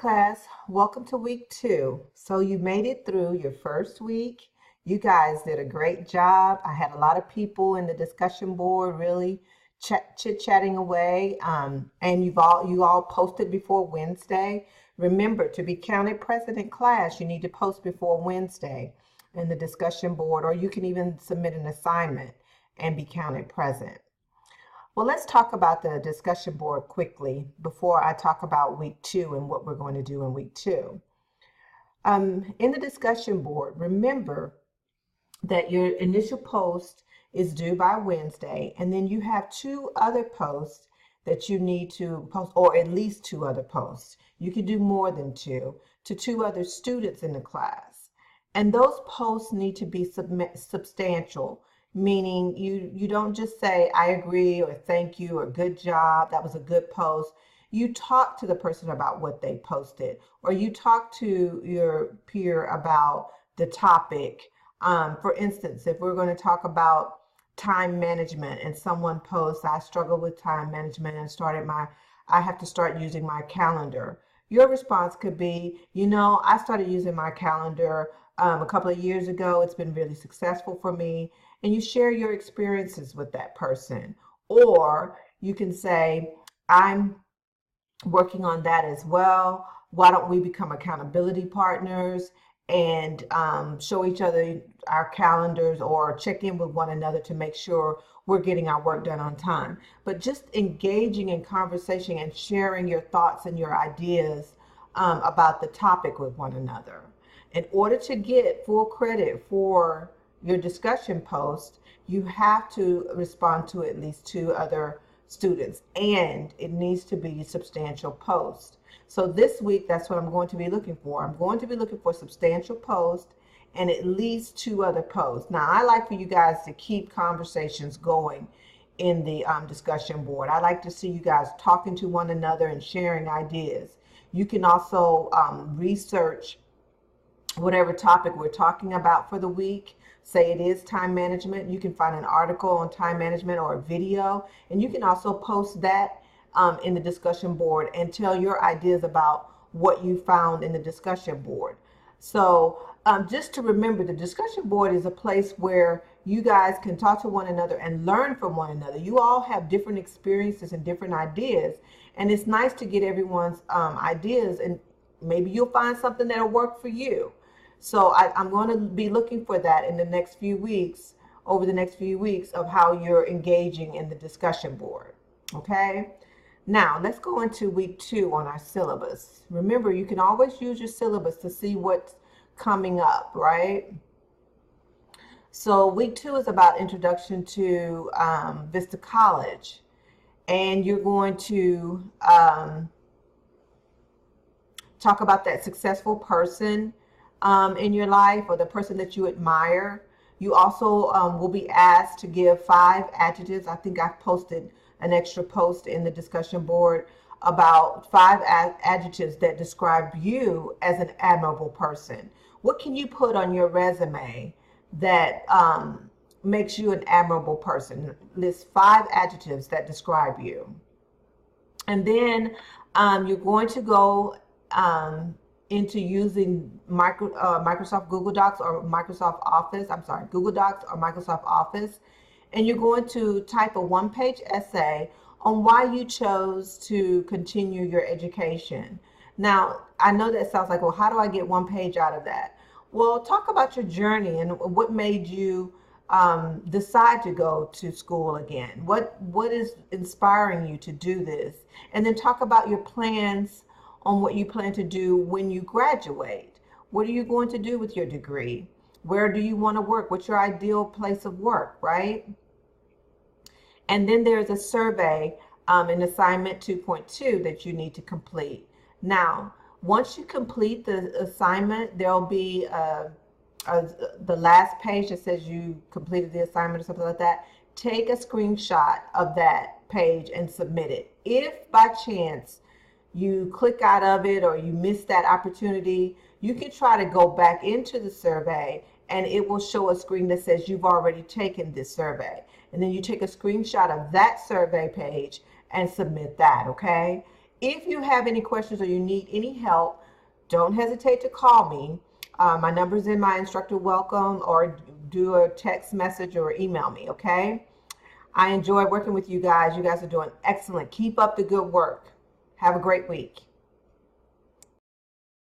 class. Welcome to week 2. So you made it through your first week. You guys did a great job. I had a lot of people in the discussion board really chit-chatting away. And you all posted before Wednesday. Remember, to be counted present in class, you need to post before Wednesday in the discussion board, or you can even submit an assignment and be counted present. Well, let's talk about the discussion board quickly before I talk about week 2 and what we're going to do in week 2. In the discussion board, remember that your initial post is due by Wednesday, and then you have 2 other posts that you need to post, or at least 2 other posts. You can do more than 2 to 2 other students in the class. And those posts need to be substantial, meaning you don't just say, I agree, or thank you, or good job, that was a good post. You talk to the person about what they posted, or you talk to your peer about the topic. For instance, if we're going to talk about time management and someone posts, I struggle with time management and I have to start using my calendar. Your response could be, I started using my calendar a couple of years ago. It's been really successful for me. And you share your experiences with that person. Or you can say, I'm working on that as well. Why don't we become accountability partners and show each other our calendars, or check in with one another to make sure we're getting our work done on time. But just engaging in conversation and sharing your thoughts and your ideas about the topic with one another. In order to get full credit for your discussion post, you have to respond to at least 2 other students, and it needs to be a substantial post. So this week, that's what I'm going to be looking for. I'm going to be looking for substantial post and at least 2 other posts. Now, I like for you guys to keep conversations going in the discussion board. I like to see you guys talking to one another and sharing ideas. You can also research whatever topic we're talking about for the week. Say it is time management. You can find an article on time management or a video, and you can also post that in the discussion board and tell your ideas about what you found in the discussion board. So just to remember, the discussion board is a place where you guys can talk to one another and learn from one another. You all have different experiences and different ideas, and it's nice to get everyone's ideas, and maybe you'll find something that'll work for you. So I'm going to be looking for that in the next few weeks, over the next few weeks, of how you're engaging in the discussion board. Okay? Now, let's go into week 2 on our syllabus. Remember, you can always use your syllabus to see what's coming up, right? So week 2 is about introduction to Vista College. And you're going to talk about that successful person in your life, or the person that you admire. You also will be asked to give 5 adjectives. I think I've posted an extra post in the discussion board about 5 adjectives that describe you as an admirable person. What can you put on your resume that makes you an admirable person? List 5 adjectives that describe you. And then you're going to go into using Microsoft Google Docs or Microsoft Office. I'm sorry, Google Docs or Microsoft Office. And you're going to type a 1-page essay on why you chose to continue your education. Now, I know that sounds like, well, how do I get 1 page out of that? Well, talk about your journey and what made you decide to go to school again. What is inspiring you to do this? And then talk about your plans on what you plan to do when you graduate. What are you going to do with your degree? Where do you want to work? What's your ideal place of work, right? And then there's a survey in assignment 2.2 that you need to complete. Now, once you complete the assignment, there'll be the last page that says you completed the assignment or something like that. Take a screenshot of that page and submit it. If by chance you click out of it or you miss that opportunity, you can try to go back into the survey and it will show a screen that says you've already taken this survey. And then you take a screenshot of that survey page and submit that, okay? If you have any questions or you need any help, don't hesitate to call me. My number's in my instructor welcome, or do a text message or email me, okay? I enjoy working with you guys. You guys are doing excellent. Keep up the good work. Have a great week.